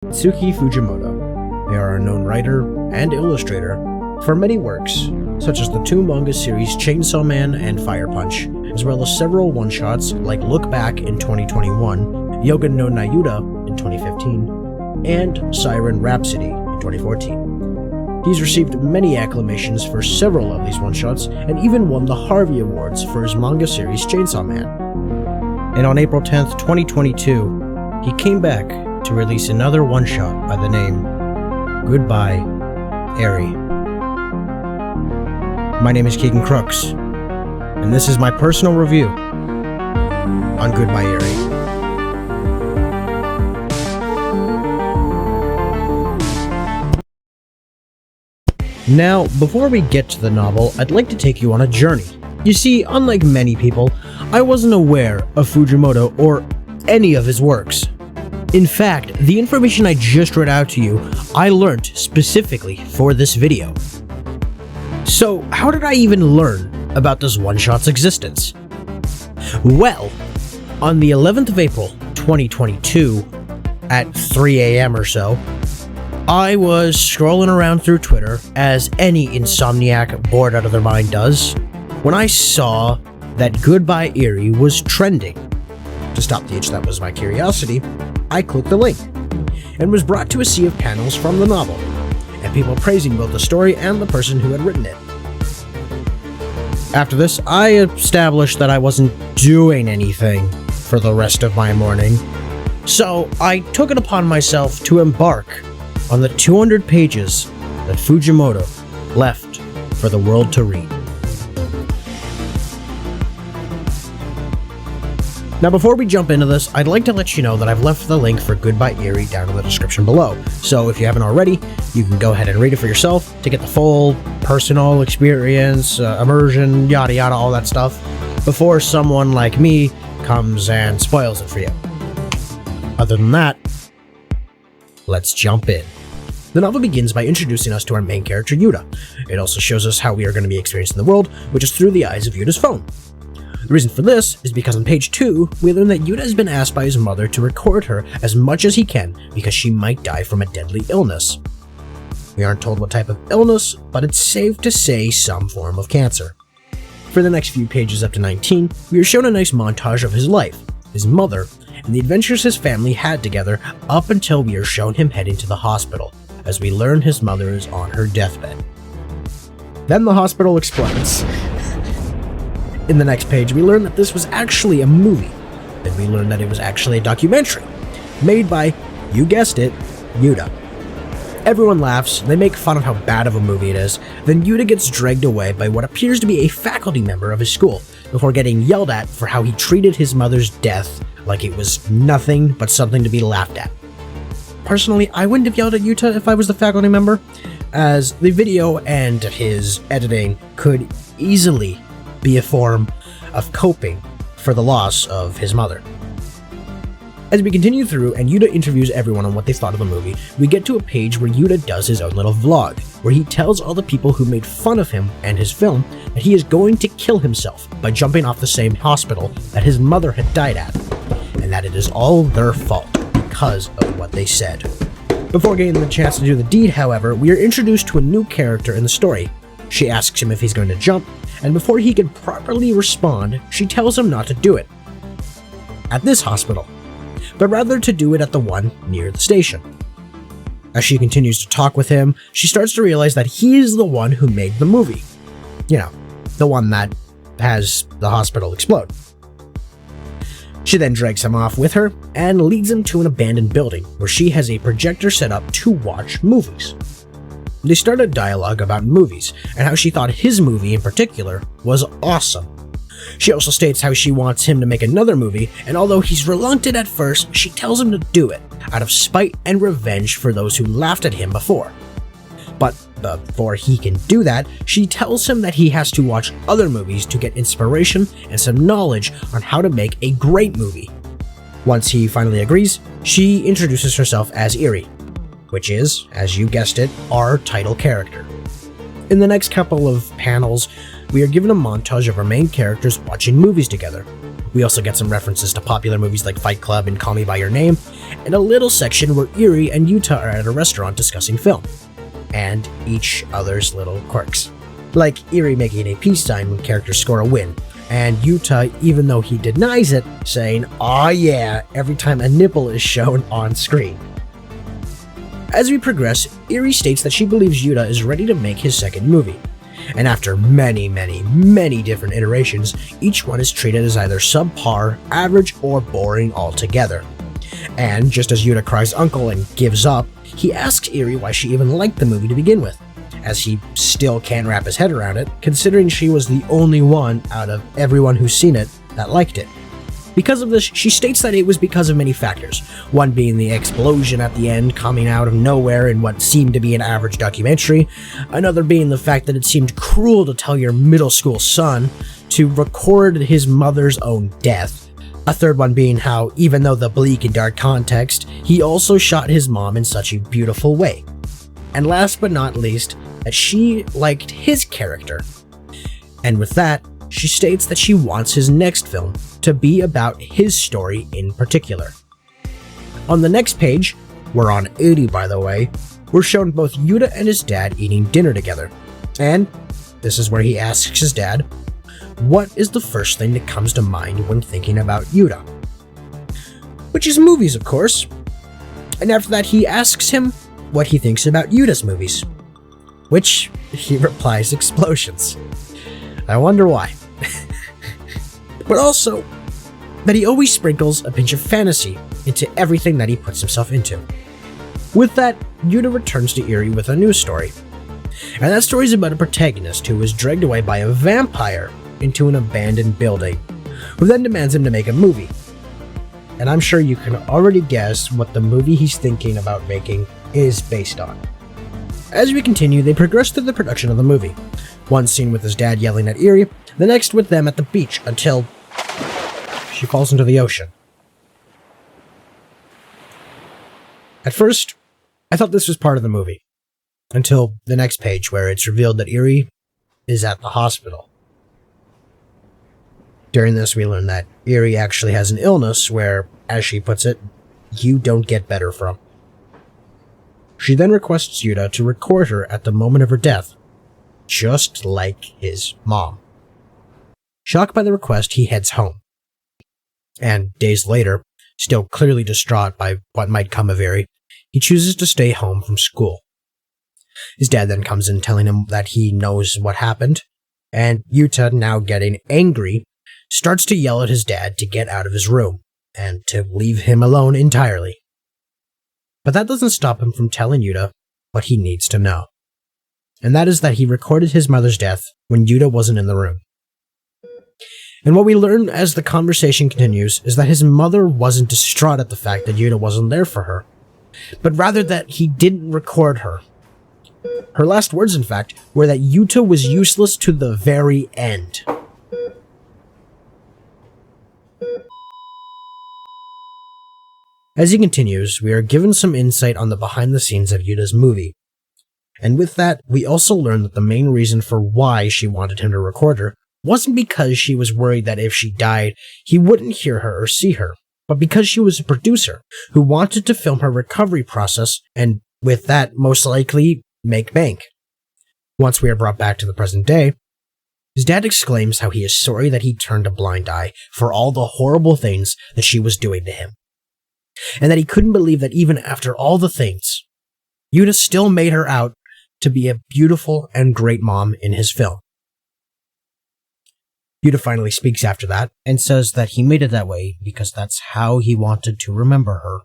Tatsuki Fujimoto. They are a known writer and illustrator for many works, such as the two manga series Chainsaw Man and Fire Punch, as well as several one-shots like Look Back in 2021, Yoga no Nayuda in 2015, and Siren Rhapsody in 2014. He's received many acclamations for several of these one-shots, and even won the Harvey Awards for his manga series Chainsaw Man. And on April 10th, 2022, he came back to release another one-shot by the name Goodbye, Eri. My name is Keegan Crooks, and this is my personal review on Goodbye, Eri. Now, before we get to the novel, I'd like to take you on a journey. You see, unlike many people, I wasn't aware of Fujimoto or any of his works. In fact, the information I just read out to you, I learned specifically for this video. So, how did I even learn about this one-shot's existence? Well, on the 11th of April, 2022, at 3 a.m. or so, I was scrolling around through Twitter, as any insomniac bored out of their mind does, when I saw that Goodbye Eri was trending. To stop the itch that was my curiosity, I clicked the link, and was brought to a sea of panels from the novel, and people praising both the story and the person who had written it. After this, I established that I wasn't doing anything for the rest of my morning, so I took it upon myself to embark on the 200 pages that Fujimoto left for the world to read. Now, before we jump into this, I'd like to let you know that I've left the link for Goodbye Eri down in the description below, so if you haven't already, you can go ahead and read it for yourself to get the full personal experience, immersion, yada yada, all that stuff, before someone like me comes and spoils it for you. Other than that, let's jump in. The novel begins by introducing us to our main character, Yuta. It also shows us how we are going to be experiencing the world, which is through the eyes of Yuta's phone. The reason for this is because on page 2, we learn that Yuta has been asked by his mother to record her as much as he can because she might die from a deadly illness. We aren't told what type of illness, but it's safe to say some form of cancer. For the next few pages up to 19, we are shown a nice montage of his life, his mother, and the adventures his family had together up until we are shown him heading to the hospital, as we learn his mother is on her deathbed. Then the hospital explodes. In the next page, we learn that this was actually a movie. Then we learn that it was actually a documentary, made by, you guessed it, Yuta. Everyone laughs, they make fun of how bad of a movie it is, then Yuta gets dragged away by what appears to be a faculty member of his school, before getting yelled at for how he treated his mother's death like it was nothing but something to be laughed at. Personally, I wouldn't have yelled at Yuta if I was the faculty member, as the video and his editing could easily be a form of coping for the loss of his mother. As we continue through and Yuta interviews everyone on what they thought of the movie, we get to a page where Yuta does his own little vlog, where he tells all the people who made fun of him and his film that he is going to kill himself by jumping off the same hospital that his mother had died at, and that it is all their fault because of what they said. Before getting the chance to do the deed, however, we are introduced to a new character in the story. She asks him if he's going to jump, and before he can properly respond, she tells him not to do it at this hospital, but rather to do it at the one near the station. As she continues to talk with him, she starts to realize that he is the one who made the movie. You know, the one that has the hospital explode. She then drags him off with her and leads him to an abandoned building where she has a projector set up to watch movies. They start a dialogue about movies and how she thought his movie in particular was awesome. She also states how she wants him to make another movie, and although he's reluctant at first, she tells him to do it out of spite and revenge for those who laughed at him before. But before he can do that, she tells him that he has to watch other movies to get inspiration and some knowledge on how to make a great movie. Once he finally agrees, she introduces herself as Eri, which is, as you guessed it, our title character. In the next couple of panels, we are given a montage of our main characters watching movies together, We also get some references to popular movies like Fight Club and Call Me By Your Name, and a little section where Eri and Yuta are at a restaurant discussing film, and each other's little quirks. Like Eri making a peace sign when characters score a win, and Yuta, even though he denies it, saying, "Aw yeah," every time a nipple is shown on screen. As we progress, Eri states that she believes Yuta is ready to make his second movie, and after many different iterations, each one is treated as either subpar, average, or boring altogether. And just as Yuta cries uncle and gives up, he asks Eri why she even liked the movie to begin with, as he still can't wrap his head around it, considering she was the only one out of everyone who's seen it that liked it. Because of this, she states that it was because of many factors, one being the explosion at the end coming out of nowhere in what seemed to be an average documentary, another being the fact that it seemed cruel to tell your middle school son to record his mother's own death, a third one being how, even though the bleak and dark context, he also shot his mom in such a beautiful way. And last but not least, that she liked his character. And with that, she states that she wants his next film to be about his story in particular. On the next page, we're on 80 by the way, we're shown both Yuta and his dad eating dinner together. And this is where he asks his dad, what is the first thing that comes to mind when thinking about Yuta? Which is movies, of course. And after that, he asks him what he thinks about Yuta's movies, which he replies explosions. I wonder why. But also, that he always sprinkles a pinch of fantasy into everything that he puts himself into. With that, Yuta returns to Eri with a new story. And that story is about a protagonist who is dragged away by a vampire into an abandoned building, who then demands him to make a movie. And I'm sure you can already guess what the movie he's thinking about making is based on. As we continue, they progress through the production of the movie. One scene with his dad yelling at Eri, the next with them at the beach until she falls into the ocean. At first, I thought this was part of the movie, until the next page where it's revealed that Eri is at the hospital. During this, we learn that Eri actually has an illness where, as she puts it, you don't get better from. She then requests Yuta to record her at the moment of her death, just like his mom. Shocked by the request, he heads home. And days later, still clearly distraught by what might come of Eri, he chooses to stay home from school. His dad then comes in telling him that he knows what happened, and Yuta, now getting angry, starts to yell at his dad to get out of his room, and to leave him alone entirely. But that doesn't stop him from telling Yuta what he needs to know. And that is that he recorded his mother's death when Yuta wasn't in the room. And what we learn as the conversation continues is that his mother wasn't distraught at the fact that Yuta wasn't there for her, but rather that he didn't record her. Her last words, in fact, were that Yuta was useless to the very end. As he continues, we are given some insight on the behind-the-scenes of Yuta's movie. And with that, we also learn that the main reason for why she wanted him to record her wasn't because she was worried that if she died, he wouldn't hear her or see her, but because she was a producer who wanted to film her recovery process and, with that, most likely, make bank. Once we are brought back to the present day, his dad exclaims how he is sorry that he turned a blind eye for all the horrible things that she was doing to him, and that he couldn't believe that even after all the things, Yuta still made her out to be a beautiful and great mom in his film. Yuta finally speaks after that, and says that he made it that way because that's how he wanted to remember her.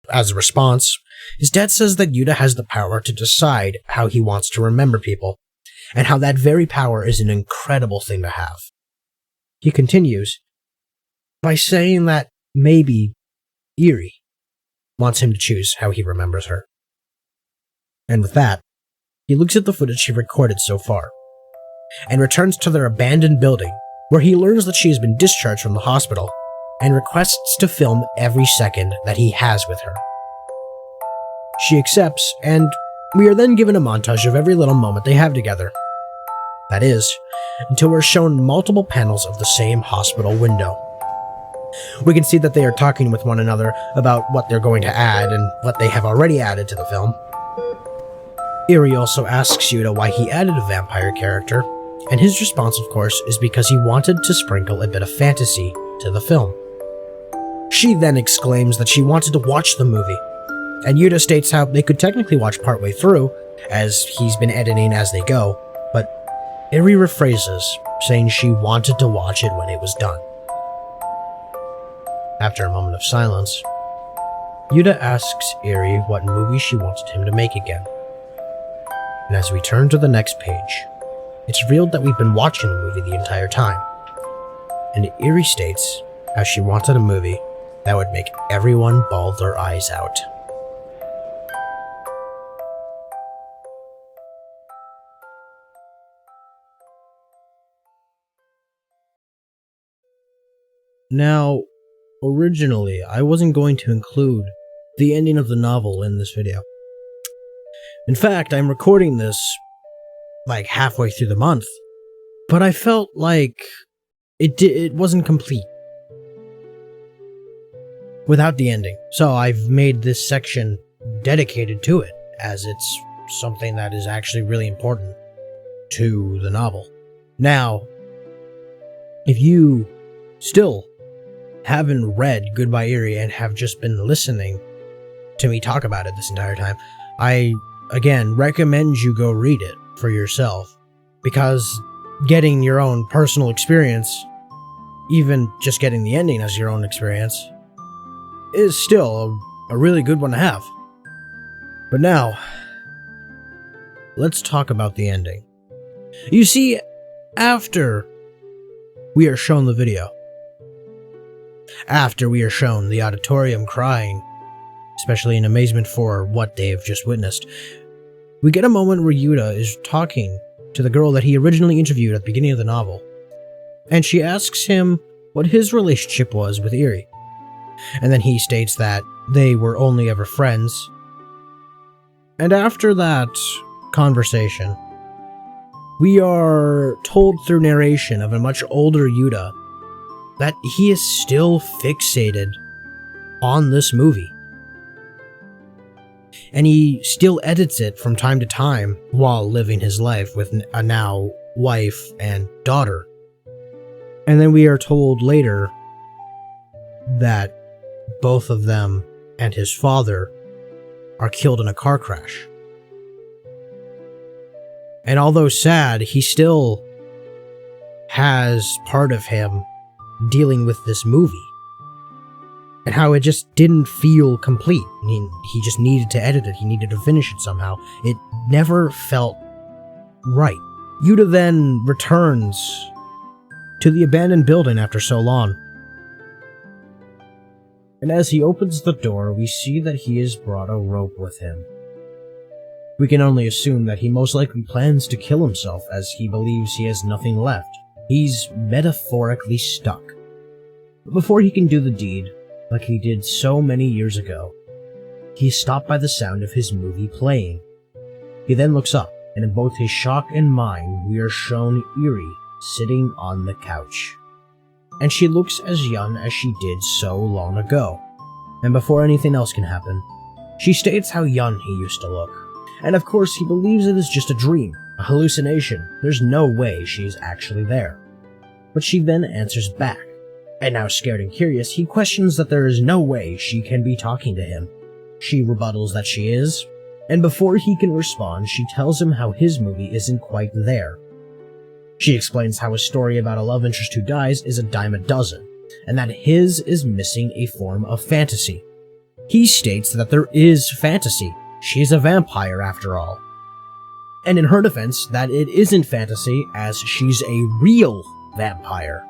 As a response, his dad says that Yuta has the power to decide how he wants to remember people, and how that very power is an incredible thing to have. He continues by saying that maybe Eri wants him to choose how he remembers her. And with that, he looks at the footage he recorded so far, and returns to their abandoned building, where he learns that she has been discharged from the hospital, and requests to film every second that he has with her. She accepts, and we are then given a montage of every little moment they have together. That is, until we're shown multiple panels of the same hospital window, We can see that they are talking with one another about what they're going to add and what they have already added to the film. Eri also asks Yuta why he added a vampire character, and his response, of course, is because he wanted to sprinkle a bit of fantasy to the film. She then exclaims that she wanted to watch the movie, and Yuta states how they could technically watch partway through, as he's been editing as they go, but Eri rephrases, saying she wanted to watch it when it was done. After a moment of silence, Yuta asks Eri what movie she wanted him to make again. And as we turn to the next page, it's revealed that we've been watching the movie the entire time. And Eri states how she wanted a movie that would make everyone bawl their eyes out. Now, originally, I wasn't going to include the ending of the novel in this video. In fact, I'm recording this like halfway through the month, but I felt like it wasn't complete without the ending. So I've made this section dedicated to it, as it's something that is actually really important to the novel. Now, if you still haven't read Goodbye Eri and have just been listening to me talk about it this entire time, I, again, recommend you go read it for yourself, because getting your own personal experience, even just getting the ending as your own experience, is still a really good one to have. But now, let's talk about the ending. You see, after we are shown the video, after we are shown the auditorium crying, especially in amazement for what they've just witnessed, we get a moment where Yuta is talking to the girl that he originally interviewed at the beginning of the novel, and she asks him what his relationship was with Eri. And then he states that they were only ever friends. And after that conversation, we are told through narration of a much older Yuta that he is still fixated on this movie. And he still edits it from time to time while living his life with a now wife and daughter. And then we are told later that both of them and his father are killed in a car crash. And although sad, he still has part of him dealing with this movie, and how it just didn't feel complete. I mean, he just needed to edit it, he needed to finish it somehow. It never felt right. Yuta then returns to the abandoned building after so long. And as he opens the door, we see that he has brought a rope with him. We can only assume that he most likely plans to kill himself, as he believes he has nothing left. He's metaphorically stuck. But before he can do the deed, like he did so many years ago, he's stopped by the sound of his movie playing. He then looks up, and in both his shock and mine, we are shown Eri sitting on the couch. And she looks as young as she did so long ago. And before anything else can happen, she states how young he used to look. And of course, he believes it is just a dream, a hallucination. There's no way she's actually there. But she then answers back. And now scared and curious, he questions that there is no way she can be talking to him. She rebuttals that she is, and before he can respond, she tells him how his movie isn't quite there. She explains how a story about a love interest who dies is a dime a dozen, and that his is missing a form of fantasy. He states that there is fantasy. She's a vampire after all. And in her defense, that it isn't fantasy, as she's a real vampire.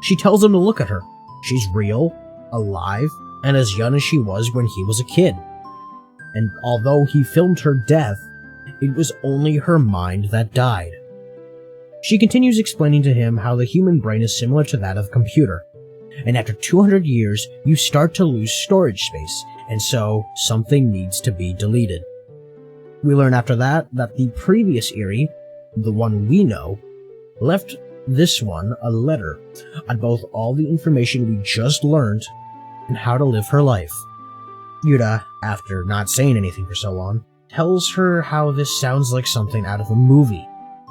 She tells him to look at her. She's real, alive, and as young as she was when he was a kid. And although he filmed her death, it was only her mind that died. She continues explaining to him how the human brain is similar to that of a computer, and after 200 years, you start to lose storage space, and so something needs to be deleted. We learn after that the previous Eri, the one we know, left this one a letter on both all the information we just learned and how to live her life. Yuta, after not saying anything for so long, tells her how this sounds like something out of a movie,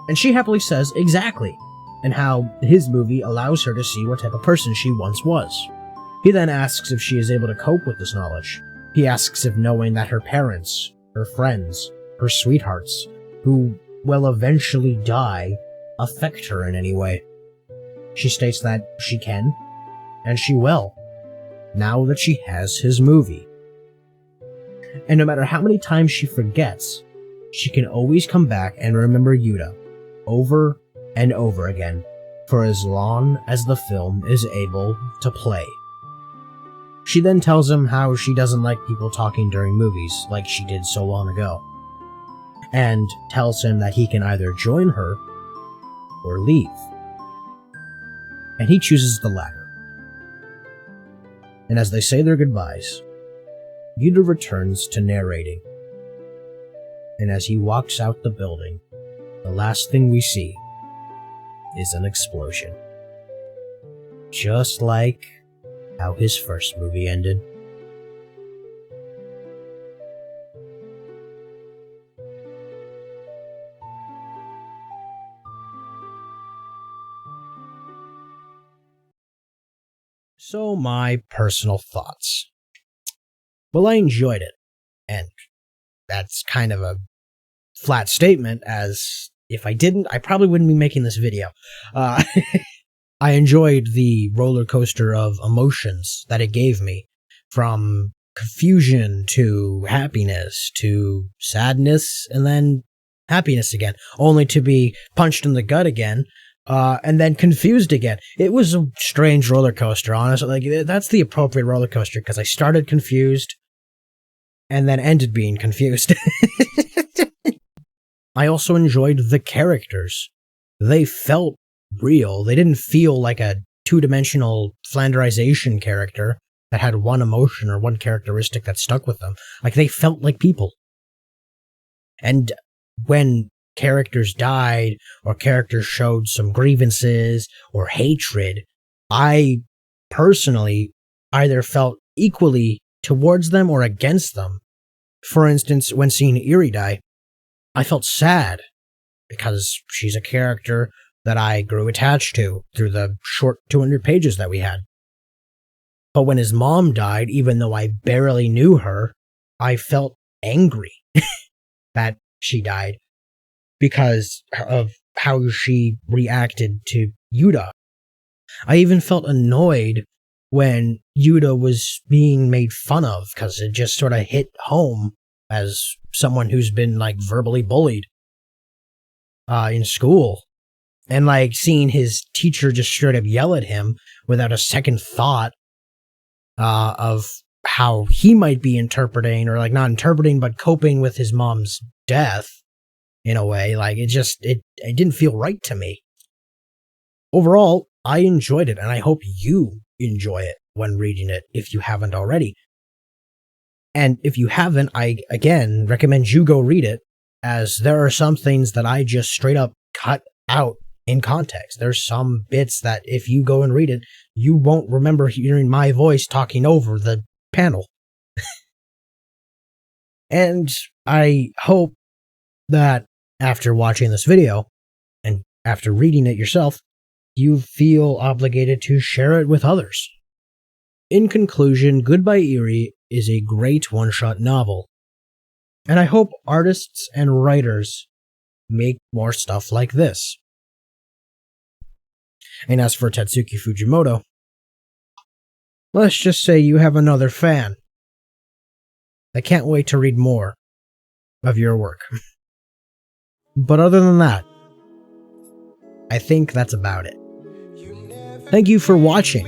and she happily says exactly, and how his movie allows her to see what type of person she once was. He then asks if she is able to cope with this knowledge. He asks if knowing that her parents, her friends, her sweethearts, who will eventually die, affect her in any way. She states that she can, and she will, now that she has his movie. And no matter how many times she forgets, she can always come back and remember Yuta, over and over again, for as long as the film is able to play. She then tells him how she doesn't like people talking during movies, like she did so long ago, and tells him that he can either join her or leave. And he chooses the latter. And as they say their goodbyes, Yuta returns to narrating. And as he walks out the building, the last thing we see is an explosion. Just like how his first movie ended. So, my personal thoughts. Well, I enjoyed it, and that's kind of a flat statement, as if I didn't, I probably wouldn't be making this video. I enjoyed the roller coaster of emotions that it gave me, from confusion to happiness to sadness, and then happiness again, only to be punched in the gut again, and then confused again. It was a strange roller coaster, honestly. Like, that's the appropriate roller coaster, because I started confused, and then ended being confused. I also enjoyed the characters. They felt real. They didn't feel like a two-dimensional flanderization character that had one emotion or one characteristic that stuck with them. Like, they felt like people. And when characters died, or characters showed some grievances or hatred, I personally either felt equally towards them or against them. For instance, when seeing Eri die, I felt sad because she's a character that I grew attached to through the short 200 pages that we had. But when his mom died, even though I barely knew her, I felt angry that she died because of how she reacted to Yuta. I even felt annoyed when Yuta was being made fun of, because it just sort of hit home as someone who's been, like, verbally bullied in school. And, like, seeing his teacher just straight up yell at him without a second thought of how he might be interpreting, or, like, not interpreting, but coping with his mom's death, in a way. Like, it didn't feel right to me. Overall, I enjoyed it, and I hope you enjoy it when reading it, if you haven't already. And if you haven't, I, again, recommend you go read it, as there are some things that I just straight up cut out in context. There's some bits that if you go and read it, you won't remember hearing my voice talking over the panel. And I hope that after watching this video, and after reading it yourself, you feel obligated to share it with others. In conclusion, Goodbye Eri is a great one-shot novel, and I hope artists and writers make more stuff like this. And as for Tatsuki Fujimoto, let's just say you have another fan. I can't wait to read more of your work. But other than that, I think that's about it. Thank you for watching.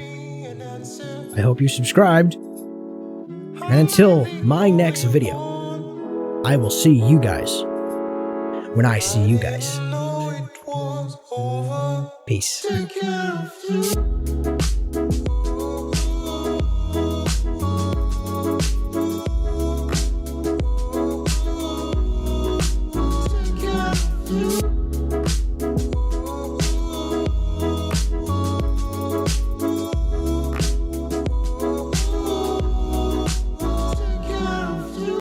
I hope you subscribed. And until my next video, I will see you guys when I see you guys. Peace.